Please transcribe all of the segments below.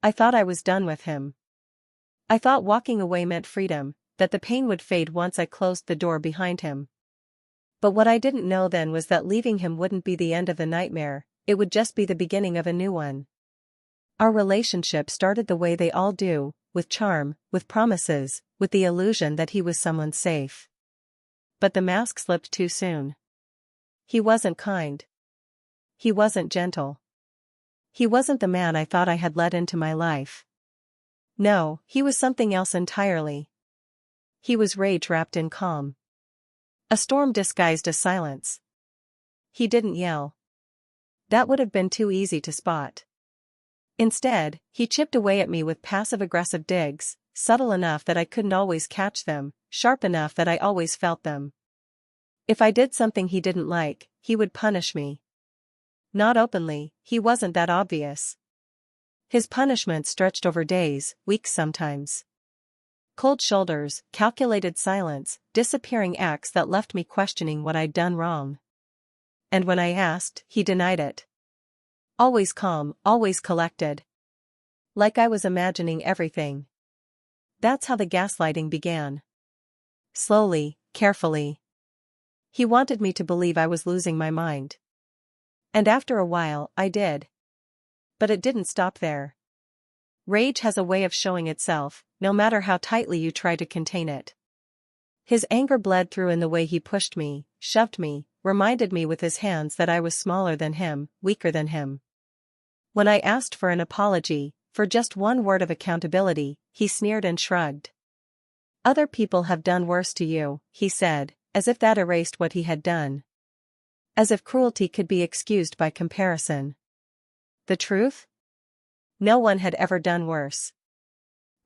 I thought I was done with him. I thought walking away meant freedom, that the pain would fade once I closed the door behind him. But what I didn't know then was that leaving him wouldn't be the end of the nightmare, it would just be the beginning of a new one. Our relationship started the way they all do, with charm, with promises, with the illusion that he was someone safe. But the mask slipped too soon. He wasn't kind. He wasn't gentle. He wasn't the man I thought I had let into my life. No, he was something else entirely. He was rage wrapped in calm. A storm disguised as silence. He didn't yell. That would have been too easy to spot. Instead, he chipped away at me with passive-aggressive digs, subtle enough that I couldn't always catch them, sharp enough that I always felt them. If I did something he didn't like, he would punish me. Not openly, he wasn't that obvious. His punishment stretched over days, weeks sometimes. Cold shoulders, calculated silence, disappearing acts that left me questioning what I'd done wrong. And when I asked, he denied it. Always calm, always collected. Like I was imagining everything. That's how the gaslighting began. Slowly, carefully. He wanted me to believe I was losing my mind. And after a while, I did. But it didn't stop there. Rage has a way of showing itself, no matter how tightly you try to contain it. His anger bled through in the way he pushed me, shoved me, reminded me with his hands that I was smaller than him, weaker than him. When I asked for an apology, for just one word of accountability, he sneered and shrugged. Other people have done worse to you, he said, as if that erased what he had done. As if cruelty could be excused by comparison. The truth? No one had ever done worse.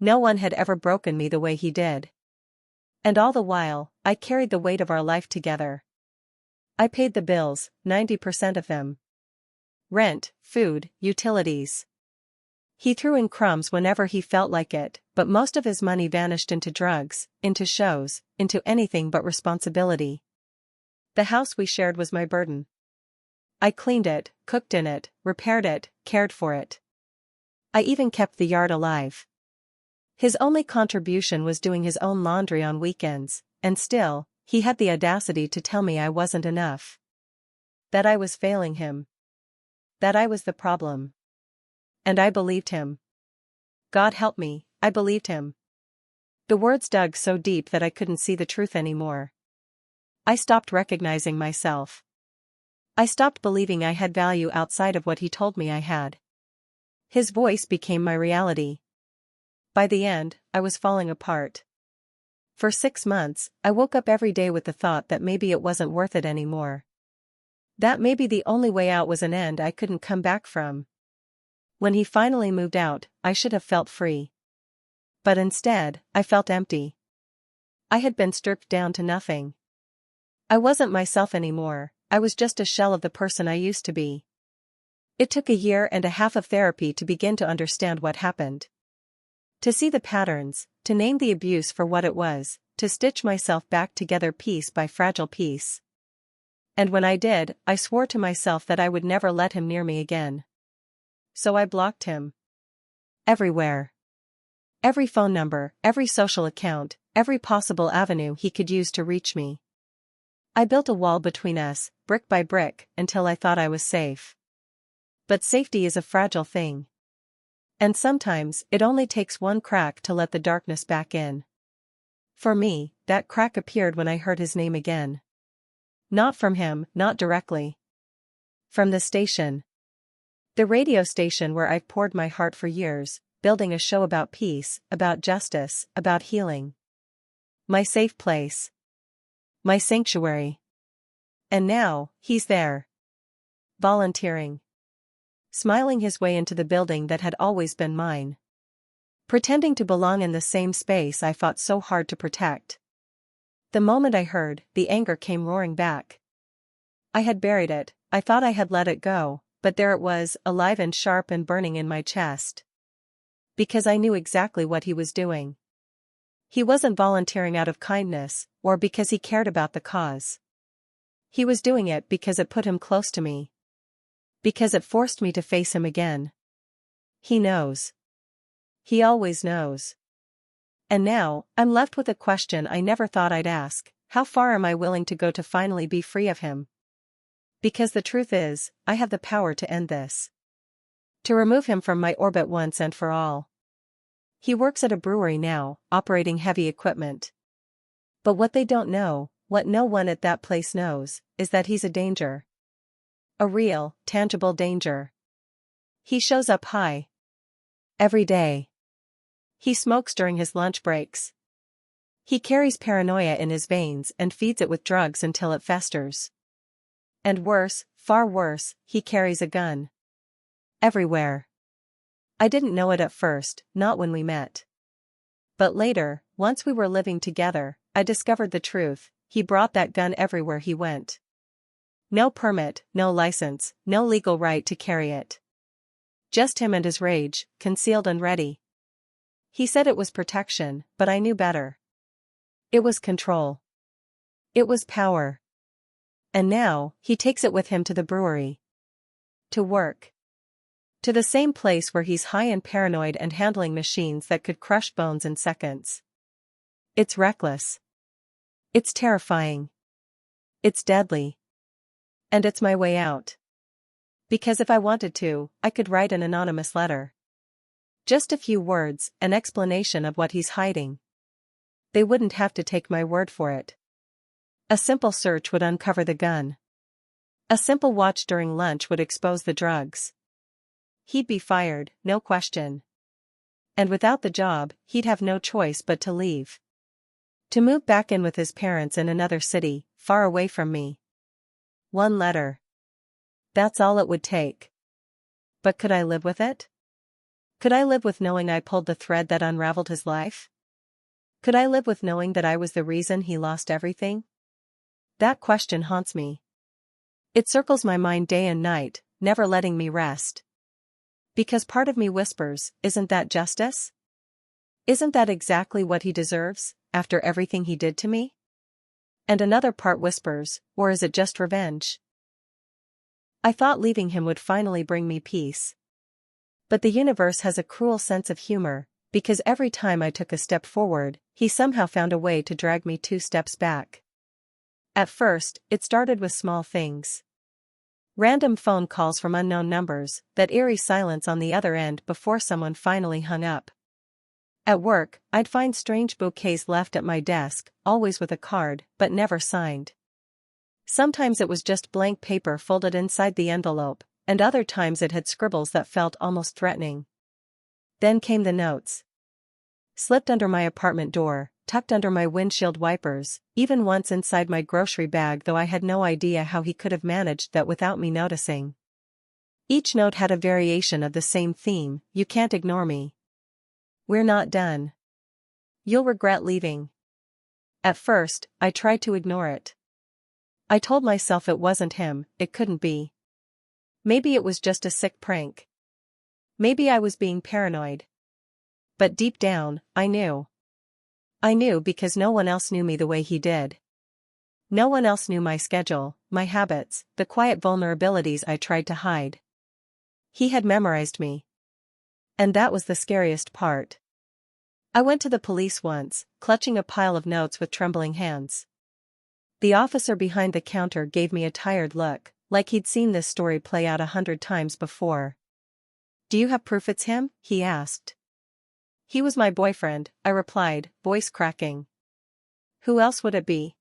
No one had ever broken me the way he did. And all the while, I carried the weight of our life together. I paid the bills, 90% of them. Rent, food, utilities. He threw in crumbs whenever he felt like it, but most of his money vanished into drugs, into shows, into anything but responsibility. The house we shared was my burden. I cleaned it, cooked in it, repaired it, cared for it. I even kept the yard alive. His only contribution was doing his own laundry on weekends, and still, he had the audacity to tell me I wasn't enough. That I was failing him. That I was the problem. And I believed him. God help me, I believed him. The words dug so deep that I couldn't see the truth anymore. I stopped recognizing myself. I stopped believing I had value outside of what he told me I had. His voice became my reality. By the end, I was falling apart. For 6 months, I woke up every day with the thought that maybe it wasn't worth it anymore. That maybe the only way out was an end I couldn't come back from. When he finally moved out, I should have felt free. But instead, I felt empty. I had been stripped down to nothing. I wasn't myself anymore, I was just a shell of the person I used to be. It took 1.5 years of therapy to begin to understand what happened. To see the patterns, to name the abuse for what it was, to stitch myself back together piece by fragile piece. And when I did, I swore to myself that I would never let him near me again. So I blocked him. Everywhere. Every phone number, every social account, every possible avenue he could use to reach me. I built a wall between us, brick by brick, until I thought I was safe. But safety is a fragile thing. And sometimes, it only takes one crack to let the darkness back in. For me, that crack appeared when I heard his name again. Not from him, not directly. From the station. The radio station where I've poured my heart for years, building a show about peace, about justice, about healing. My safe place. My sanctuary. And now, he's there. Volunteering. Smiling his way into the building that had always been mine. Pretending to belong in the same space I fought so hard to protect. The moment I heard, the anger came roaring back. I had buried it, I thought I had let it go, but there it was, alive and sharp and burning in my chest. Because I knew exactly what he was doing. He wasn't volunteering out of kindness, or because he cared about the cause. He was doing it because it put him close to me. Because it forced me to face him again. He knows. He always knows. And now, I'm left with a question I never thought I'd ask: how far am I willing to go to finally be free of him? Because the truth is, I have the power to end this. To remove him from my orbit once and for all. He works at a brewery now, operating heavy equipment. But what they don't know, what no one at that place knows, is that he's a danger. A real, tangible danger. He shows up high. Every day. He smokes during his lunch breaks. He carries paranoia in his veins and feeds it with drugs until it festers. And worse, far worse, he carries a gun. Everywhere. I didn't know it at first, not when we met. But later, once we were living together, I discovered the truth: he brought that gun everywhere he went. No permit, no license, no legal right to carry it. Just him and his rage, concealed and ready. He said it was protection, but I knew better. It was control. It was power. And now, he takes it with him to the brewery. To work. To the same place where he's high and paranoid and handling machines that could crush bones in seconds. It's reckless. It's terrifying. It's deadly. And it's my way out. Because if I wanted to, I could write an anonymous letter. Just a few words, an explanation of what he's hiding. They wouldn't have to take my word for it. A simple search would uncover the gun. A simple watch during lunch would expose the drugs. He'd be fired, no question. And without the job, he'd have no choice but to leave. To move back in with his parents in another city, far away from me. One letter. That's all it would take. But could I live with it? Could I live with knowing I pulled the thread that unraveled his life? Could I live with knowing that I was the reason he lost everything? That question haunts me. It circles my mind day and night, never letting me rest. Because part of me whispers, isn't that justice? Isn't that exactly what he deserves, after everything he did to me? And another part whispers, or is it just revenge? I thought leaving him would finally bring me peace. But the universe has a cruel sense of humor, because every time I took a step forward, he somehow found a way to drag me 2 steps back. At first, it started with small things. Random phone calls from unknown numbers, that eerie silence on the other end before someone finally hung up. At work, I'd find strange bouquets left at my desk, always with a card, but never signed. Sometimes it was just blank paper folded inside the envelope, and other times it had scribbles that felt almost threatening. Then came the notes. Slipped under my apartment door, tucked under my windshield wipers, even once inside my grocery bag, though I had no idea how he could have managed that without me noticing. Each note had a variation of the same theme: you can't ignore me. We're not done. You'll regret leaving. At first, I tried to ignore it. I told myself it wasn't him, it couldn't be. Maybe it was just a sick prank. Maybe I was being paranoid. But deep down, I knew. I knew because no one else knew me the way he did. No one else knew my schedule, my habits, the quiet vulnerabilities I tried to hide. He had memorized me. And that was the scariest part. I went to the police once, clutching a pile of notes with trembling hands. The officer behind the counter gave me a tired look, like he'd seen this story play out 100 times before. "Do you have proof it's him?" he asked. "He was my boyfriend," I replied, voice cracking. "Who else would it be?"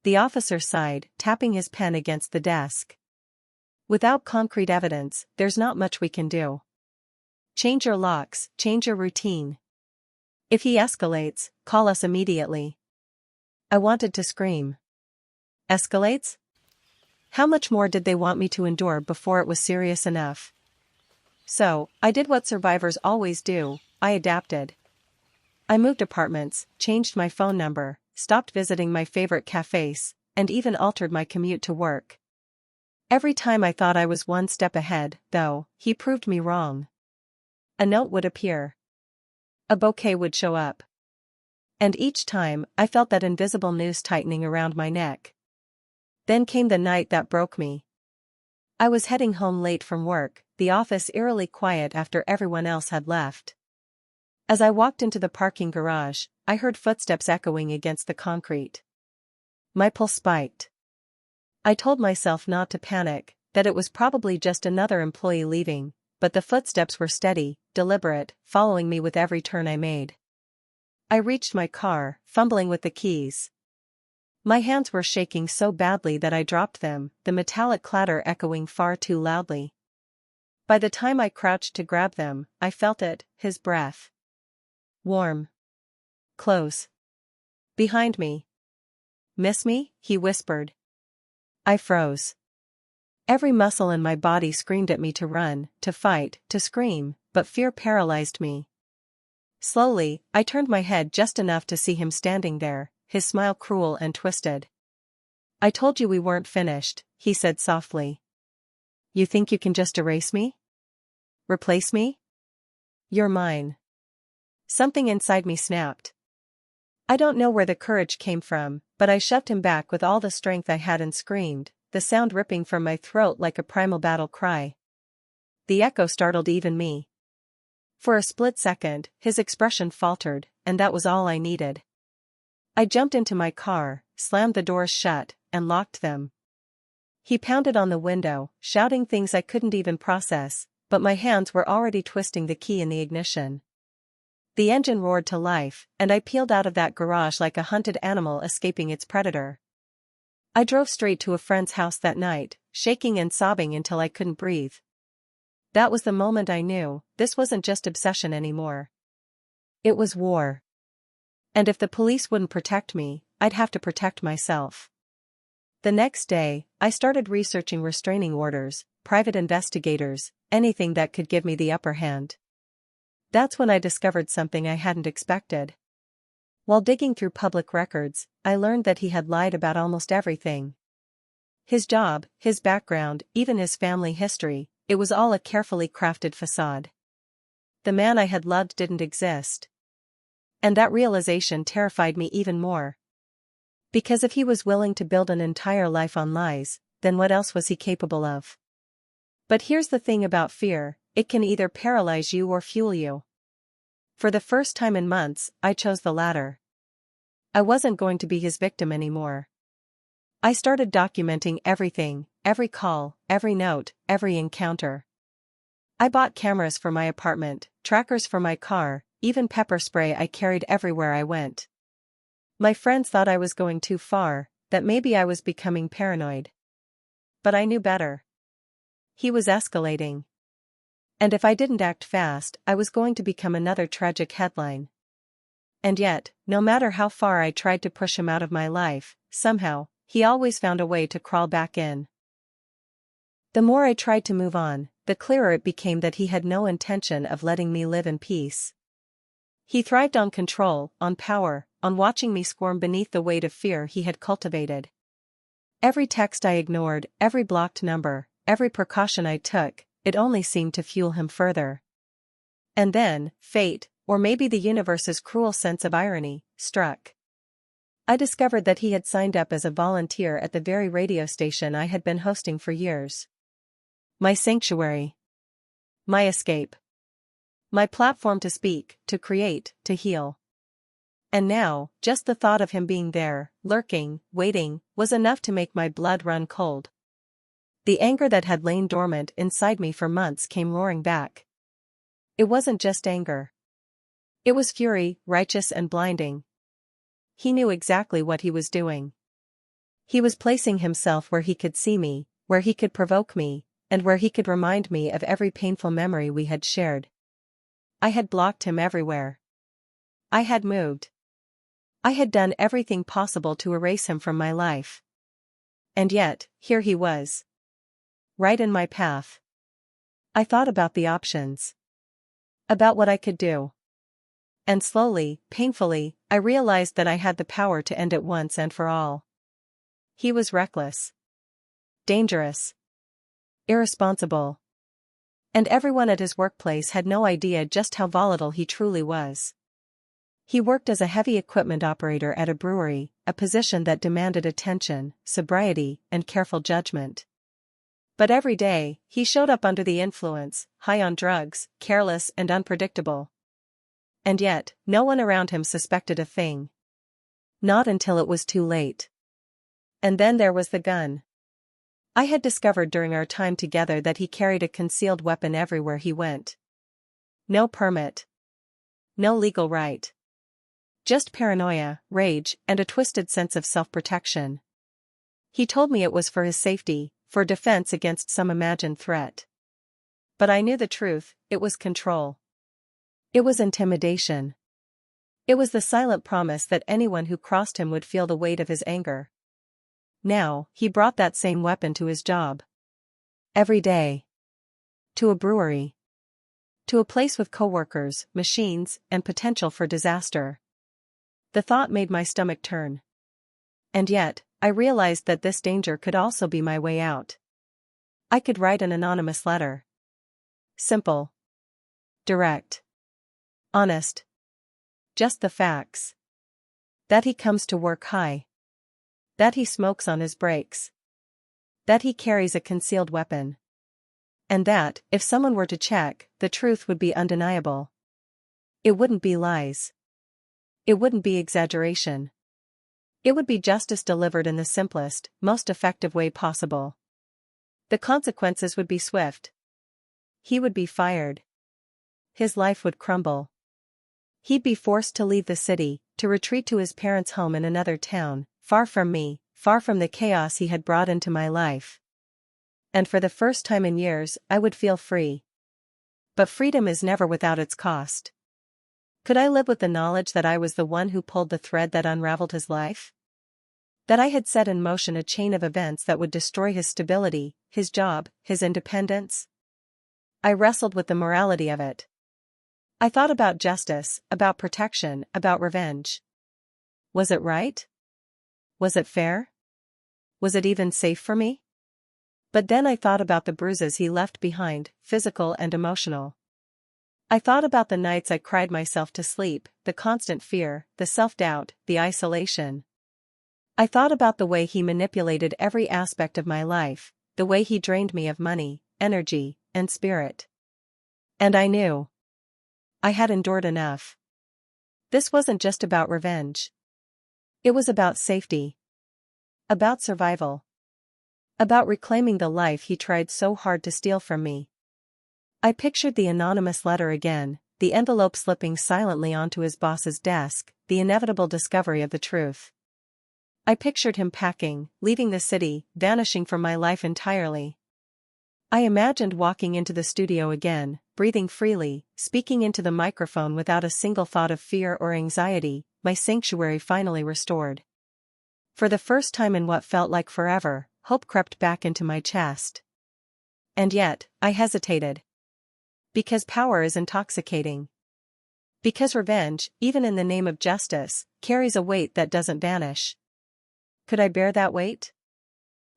The officer sighed, tapping his pen against the desk. "Without concrete evidence, there's not much we can do. Change your locks, change your routine. If he escalates, call us immediately." I wanted to scream. Escalates? How much more did they want me to endure before it was serious enough? So, I did what survivors always do: I adapted. I moved apartments, changed my phone number, stopped visiting my favorite cafes, and even altered my commute to work. Every time I thought I was one step ahead, though, he proved me wrong. A note would appear. A bouquet would show up. And each time, I felt that invisible noose tightening around my neck. Then came the night that broke me. I was heading home late from work, the office eerily quiet after everyone else had left. As I walked into the parking garage, I heard footsteps echoing against the concrete. My pulse spiked. I told myself not to panic, that it was probably just another employee leaving, but the footsteps were steady, deliberate, following me with every turn I made. I reached my car, fumbling with the keys. My hands were shaking so badly that I dropped them, the metallic clatter echoing far too loudly. By the time I crouched to grab them, I felt it, his breath. Warm. Close. Behind me. "Miss me?" he whispered. I froze. Every muscle in my body screamed at me to run, to fight, to scream, but fear paralyzed me. Slowly, I turned my head just enough to see him standing there, his smile cruel and twisted. "I told you we weren't finished," he said softly. "You think you can just erase me? Replace me? You're mine." Something inside me snapped. I don't know where the courage came from, but I shoved him back with all the strength I had and screamed, the sound ripping from my throat like a primal battle cry. The echo startled even me. For a split second, his expression faltered, and that was all I needed. I jumped into my car, slammed the doors shut, and locked them. He pounded on the window, shouting things I couldn't even process, but my hands were already twisting the key in the ignition. The engine roared to life, and I peeled out of that garage like a hunted animal escaping its predator. I drove straight to a friend's house that night, shaking and sobbing until I couldn't breathe. That was the moment I knew, this wasn't just obsession anymore. It was war. And if the police wouldn't protect me, I'd have to protect myself. The next day, I started researching restraining orders, private investigators, anything that could give me the upper hand. That's when I discovered something I hadn't expected. While digging through public records, I learned that he had lied about almost everything. His job, his background, even his family history, it was all a carefully crafted facade. The man I had loved didn't exist. And that realization terrified me even more. Because if he was willing to build an entire life on lies, then what else was he capable of? But here's the thing about fear, it can either paralyze you or fuel you. For the first time in months, I chose the latter. I wasn't going to be his victim anymore. I started documenting everything, every call, every note, every encounter. I bought cameras for my apartment, trackers for my car, even pepper spray I carried everywhere I went. My friends thought I was going too far, that maybe I was becoming paranoid. But I knew better. He was escalating. And if I didn't act fast, I was going to become another tragic headline. And yet, no matter how far I tried to push him out of my life, somehow, he always found a way to crawl back in. The more I tried to move on, the clearer it became that he had no intention of letting me live in peace. He thrived on control, on power, on watching me squirm beneath the weight of fear he had cultivated. Every text I ignored, every blocked number, every precaution I took, it only seemed to fuel him further. And then, fate, or maybe the universe's cruel sense of irony, struck. I discovered that he had signed up as a volunteer at the very radio station I had been hosting for years. My sanctuary. My escape. My platform to speak, to create, to heal. And now, just the thought of him being there, lurking, waiting, was enough to make my blood run cold. The anger that had lain dormant inside me for months came roaring back. It wasn't just anger. It was fury, righteous and blinding. He knew exactly what he was doing. He was placing himself where he could see me, where he could provoke me, and where he could remind me of every painful memory we had shared. I had blocked him everywhere. I had moved. I had done everything possible to erase him from my life. And yet, here he was. Right in my path. I thought about the options. About what I could do. And slowly, painfully, I realized that I had the power to end it once and for all. He was reckless. Dangerous. Irresponsible. And everyone at his workplace had no idea just how volatile he truly was. He worked as a heavy equipment operator at a brewery, a position that demanded attention, sobriety, and careful judgment. But every day, he showed up under the influence, high on drugs, careless and unpredictable. And yet, no one around him suspected a thing. Not until it was too late. And then there was the gun. I had discovered during our time together that he carried a concealed weapon everywhere he went. No permit. No legal right. Just paranoia, rage, and a twisted sense of self-protection. He told me it was for his safety, for defense against some imagined threat. But I knew the truth, it was control. It was intimidation. It was the silent promise that anyone who crossed him would feel the weight of his anger. Now, he brought that same weapon to his job. Every day. To a brewery. To a place with coworkers, machines, and potential for disaster. The thought made my stomach turn. And yet, I realized that this danger could also be my way out. I could write an anonymous letter. Simple. Direct. Honest. Just the facts. That he comes to work high. That he smokes on his breaks. That he carries a concealed weapon. And that, if someone were to check, the truth would be undeniable. It wouldn't be lies. It wouldn't be exaggeration. It would be justice delivered in the simplest, most effective way possible. The consequences would be swift. He would be fired. His life would crumble. He'd be forced to leave the city, to retreat to his parents' home in another town, far from me, far from the chaos he had brought into my life. And for the first time in years, I would feel free. But freedom is never without its cost. Could I live with the knowledge that I was the one who pulled the thread that unraveled his life? That I had set in motion a chain of events that would destroy his stability, his job, his independence? I wrestled with the morality of it. I thought about justice, about protection, about revenge. Was it right? Was it fair? Was it even safe for me? But then I thought about the bruises he left behind, physical and emotional. I thought about the nights I cried myself to sleep, the constant fear, the self-doubt, the isolation. I thought about the way he manipulated every aspect of my life, the way he drained me of money, energy, and spirit. And I knew. I had endured enough. This wasn't just about revenge. It was about safety. About survival. About reclaiming the life he tried so hard to steal from me. I pictured the anonymous letter again, the envelope slipping silently onto his boss's desk, the inevitable discovery of the truth. I pictured him packing, leaving the city, vanishing from my life entirely. I imagined walking into the studio again, breathing freely, speaking into the microphone without a single thought of fear or anxiety, my sanctuary finally restored. For the first time in what felt like forever, hope crept back into my chest. And yet, I hesitated. Because power is intoxicating. Because revenge, even in the name of justice, carries a weight that doesn't vanish. Could I bear that weight?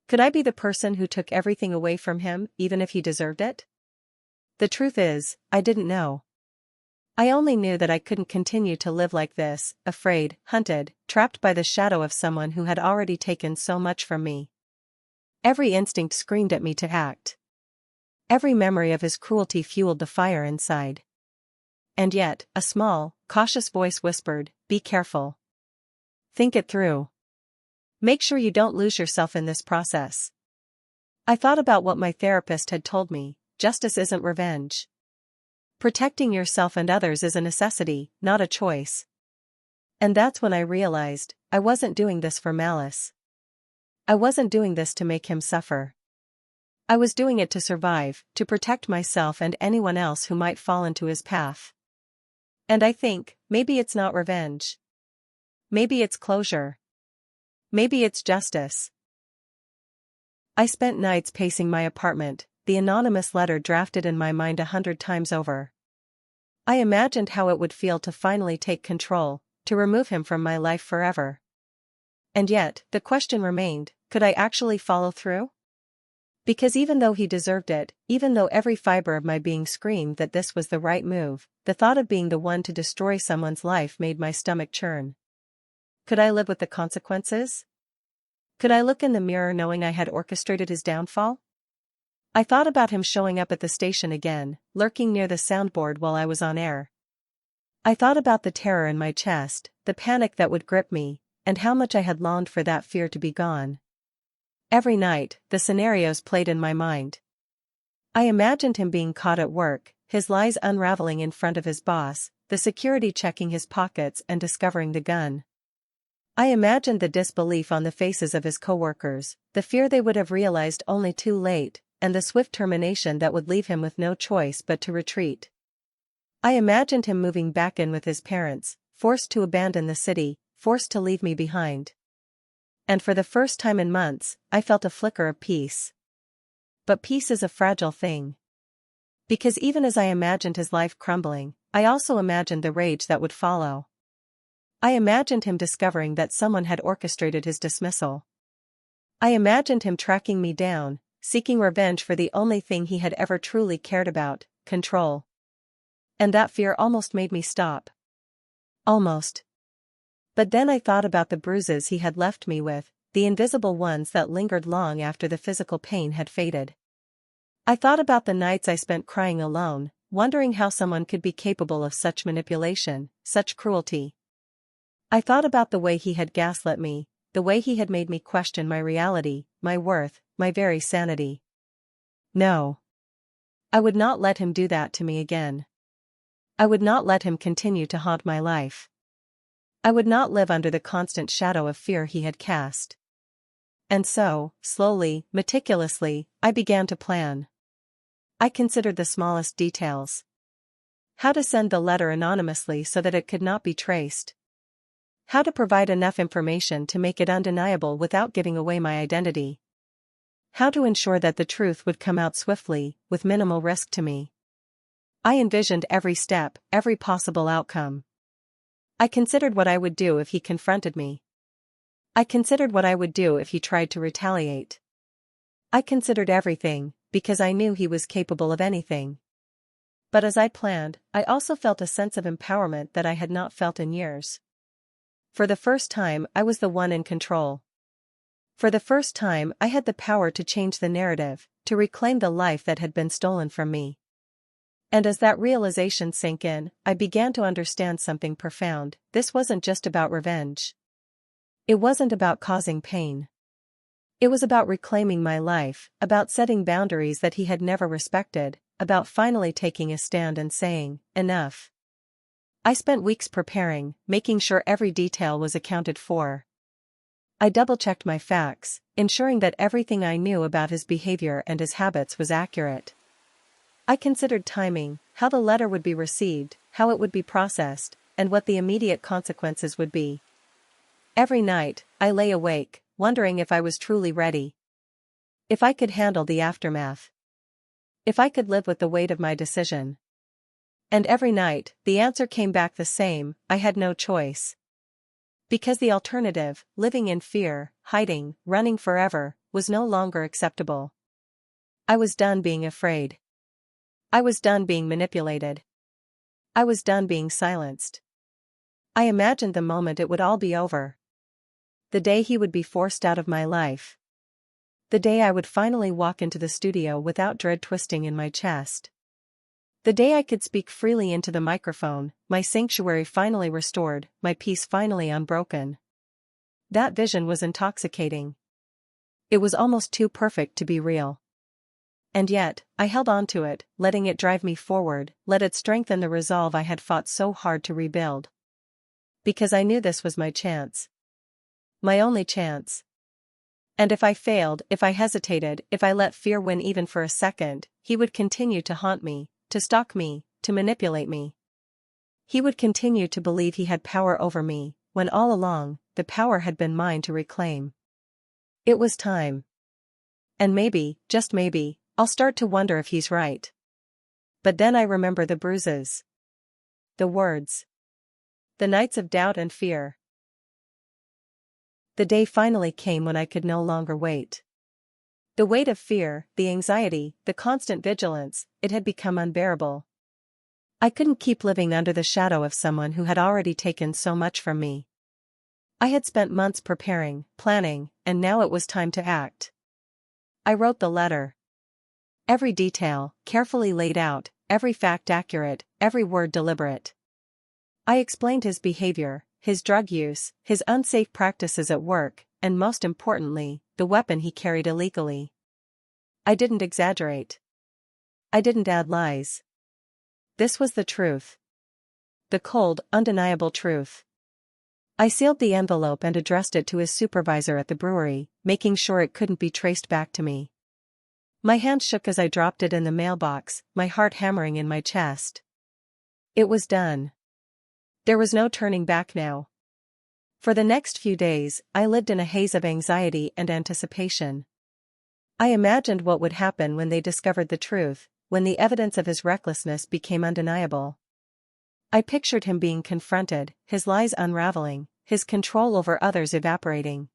Could I be the person who took everything away from him, even if he deserved it? The truth is, I didn't know. I only knew that I couldn't continue to live like this, afraid, hunted, trapped by the shadow of someone who had already taken so much from me. Every instinct screamed at me to act. Every memory of his cruelty fueled the fire inside. And yet, a small, cautious voice whispered, "Be careful. Think it through. Make sure you don't lose yourself in this process." I thought about what my therapist had told me: justice isn't revenge. Protecting yourself and others is a necessity, not a choice. And that's when I realized, I wasn't doing this for malice. I wasn't doing this to make him suffer. I was doing it to survive, to protect myself and anyone else who might fall into his path. And I think, maybe it's not revenge. Maybe it's closure. Maybe it's justice. I spent nights pacing my apartment, the anonymous letter drafted in my mind 100 times over. I imagined how it would feel to finally take control, to remove him from my life forever. And yet, the question remained, could I actually follow through? Because even though he deserved it, even though every fiber of my being screamed that this was the right move, the thought of being the one to destroy someone's life made my stomach churn. Could I live with the consequences? Could I look in the mirror knowing I had orchestrated his downfall? I thought about him showing up at the station again, lurking near the soundboard while I was on air. I thought about the terror in my chest, the panic that would grip me, and how much I had longed for that fear to be gone. Every night, the scenarios played in my mind. I imagined him being caught at work, his lies unraveling in front of his boss, the security checking his pockets and discovering the gun. I imagined the disbelief on the faces of his coworkers, the fear they would have realized only too late, and the swift termination that would leave him with no choice but to retreat. I imagined him moving back in with his parents, forced to abandon the city, forced to leave me behind. And for the first time in months, I felt a flicker of peace. But peace is a fragile thing. Because even as I imagined his life crumbling, I also imagined the rage that would follow. I imagined him discovering that someone had orchestrated his dismissal. I imagined him tracking me down, seeking revenge for the only thing he had ever truly cared about, control. And that fear almost made me stop. Almost. But then I thought about the bruises he had left me with, the invisible ones that lingered long after the physical pain had faded. I thought about the nights I spent crying alone, wondering how someone could be capable of such manipulation, such cruelty. I thought about the way he had gaslit me, the way he had made me question my reality, my worth, my very sanity. No. I would not let him do that to me again. I would not let him continue to haunt my life. I would not live under the constant shadow of fear he had cast. And so, slowly, meticulously, I began to plan. I considered the smallest details. How to send the letter anonymously so that it could not be traced. How to provide enough information to make it undeniable without giving away my identity. How to ensure that the truth would come out swiftly, with minimal risk to me. I envisioned every step, every possible outcome. I considered what I would do if he confronted me. I considered what I would do if he tried to retaliate. I considered everything, because I knew he was capable of anything. But as I planned, I also felt a sense of empowerment that I had not felt in years. For the first time, I was the one in control. For the first time, I had the power to change the narrative, to reclaim the life that had been stolen from me. And as that realization sank in, I began to understand something profound. This wasn't just about revenge. It wasn't about causing pain. It was about reclaiming my life, about setting boundaries that he had never respected, about finally taking a stand and saying, enough. I spent weeks preparing, making sure every detail was accounted for. I double-checked my facts, ensuring that everything I knew about his behavior and his habits was accurate. I considered timing, how the letter would be received, how it would be processed, and what the immediate consequences would be. Every night, I lay awake, wondering if I was truly ready. If I could handle the aftermath. If I could live with the weight of my decision. And every night, the answer came back the same: I had no choice. Because the alternative, living in fear, hiding, running forever, was no longer acceptable. I was done being afraid. I was done being manipulated. I was done being silenced. I imagined the moment it would all be over. The day he would be forced out of my life. The day I would finally walk into the studio without dread twisting in my chest. The day I could speak freely into the microphone, my sanctuary finally restored, my peace finally unbroken. That vision was intoxicating. It was almost too perfect to be real. And yet, I held on to it, letting it drive me forward, let it strengthen the resolve I had fought so hard to rebuild. Because I knew this was my chance. My only chance. And if I failed, if I hesitated, if I let fear win even for a second, he would continue to haunt me, to stalk me, to manipulate me. He would continue to believe he had power over me, when all along, the power had been mine to reclaim. It was time. And maybe, just maybe, I'll start to wonder if he's right. But then I remember the bruises. The words. The nights of doubt and fear. The day finally came when I could no longer wait. The weight of fear, the anxiety, the constant vigilance, it had become unbearable. I couldn't keep living under the shadow of someone who had already taken so much from me. I had spent months preparing, planning, and now it was time to act. I wrote the letter. Every detail, carefully laid out, every fact accurate, every word deliberate. I explained his behavior, his drug use, his unsafe practices at work, and most importantly, the weapon he carried illegally. I didn't exaggerate. I didn't add lies. This was the truth. The cold, undeniable truth. I sealed the envelope and addressed it to his supervisor at the brewery, making sure it couldn't be traced back to me. My hand shook as I dropped it in the mailbox, my heart hammering in my chest. It was done. There was no turning back now. For the next few days, I lived in a haze of anxiety and anticipation. I imagined what would happen when they discovered the truth, when the evidence of his recklessness became undeniable. I pictured him being confronted, his lies unraveling, his control over others evaporating.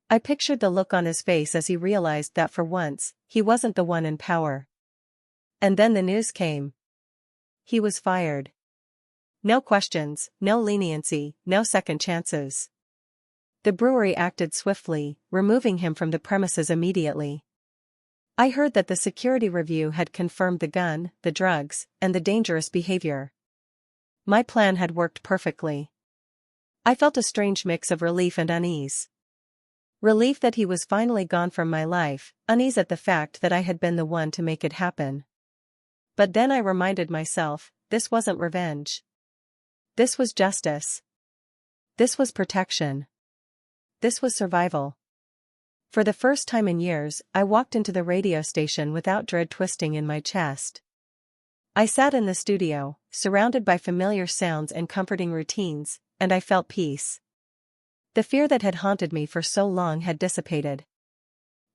I pictured the look on his face as he realized that for once, he wasn't the one in power. And then the news came. He was fired. No questions, no leniency, no second chances. The brewery acted swiftly, removing him from the premises immediately. I heard that the security review had confirmed the gun, the drugs, and the dangerous behavior. My plan had worked perfectly. I felt a strange mix of relief and unease. Relief that he was finally gone from my life, unease at the fact that I had been the one to make it happen. But then I reminded myself, this wasn't revenge. This was justice. This was protection. This was survival. For the first time in years, I walked into the radio station without dread twisting in my chest. I sat in the studio, surrounded by familiar sounds and comforting routines, and I felt peace. The fear that had haunted me for so long had dissipated.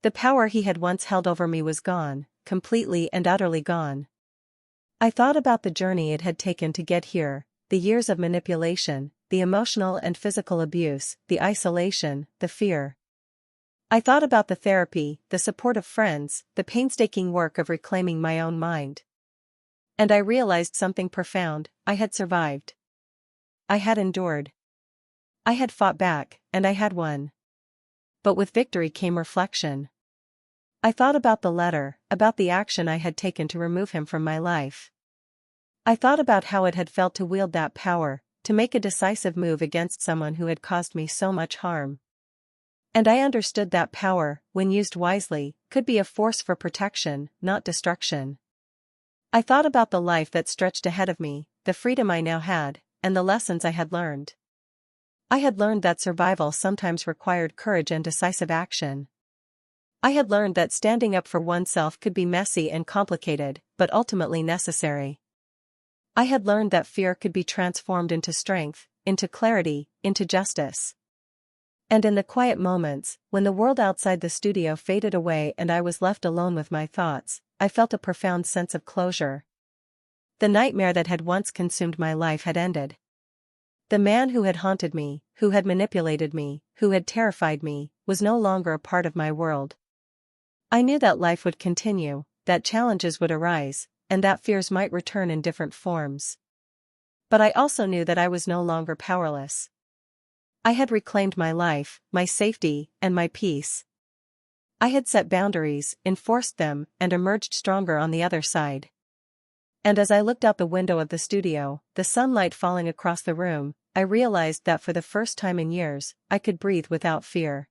The power he had once held over me was gone, completely and utterly gone. I thought about the journey it had taken to get here, the years of manipulation, the emotional and physical abuse, the isolation, the fear. I thought about the therapy, the support of friends, the painstaking work of reclaiming my own mind. And I realized something profound: I had survived. I had endured. I had fought back, and I had won. But with victory came reflection. I thought about the letter, about the action I had taken to remove him from my life. I thought about how it had felt to wield that power, to make a decisive move against someone who had caused me so much harm. And I understood that power, when used wisely, could be a force for protection, not destruction. I thought about the life that stretched ahead of me, the freedom I now had, and the lessons I had learned. I had learned that survival sometimes required courage and decisive action. I had learned that standing up for oneself could be messy and complicated, but ultimately necessary. I had learned that fear could be transformed into strength, into clarity, into justice. And in the quiet moments, when the world outside the studio faded away and I was left alone with my thoughts, I felt a profound sense of closure. The nightmare that had once consumed my life had ended. The man who had haunted me, who had manipulated me, who had terrified me, was no longer a part of my world. I knew that life would continue, that challenges would arise, and that fears might return in different forms. But I also knew that I was no longer powerless. I had reclaimed my life, my safety, and my peace. I had set boundaries, enforced them, and emerged stronger on the other side. And as I looked out the window of the studio, the sunlight falling across the room, I realized that for the first time in years, I could breathe without fear.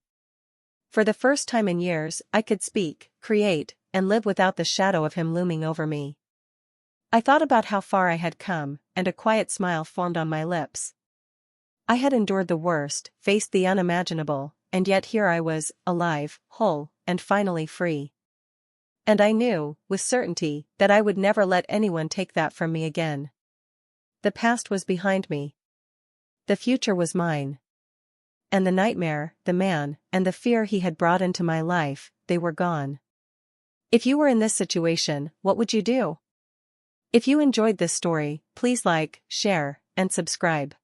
For the first time in years, I could speak, create, and live without the shadow of him looming over me. I thought about how far I had come, and a quiet smile formed on my lips. I had endured the worst, faced the unimaginable, and yet here I was, alive, whole, and finally free. And I knew, with certainty, that I would never let anyone take that from me again. The past was behind me. The future was mine. And the nightmare, the man, and the fear he had brought into my life, they were gone. If you were in this situation, what would you do? If you enjoyed this story, please like, share, and subscribe.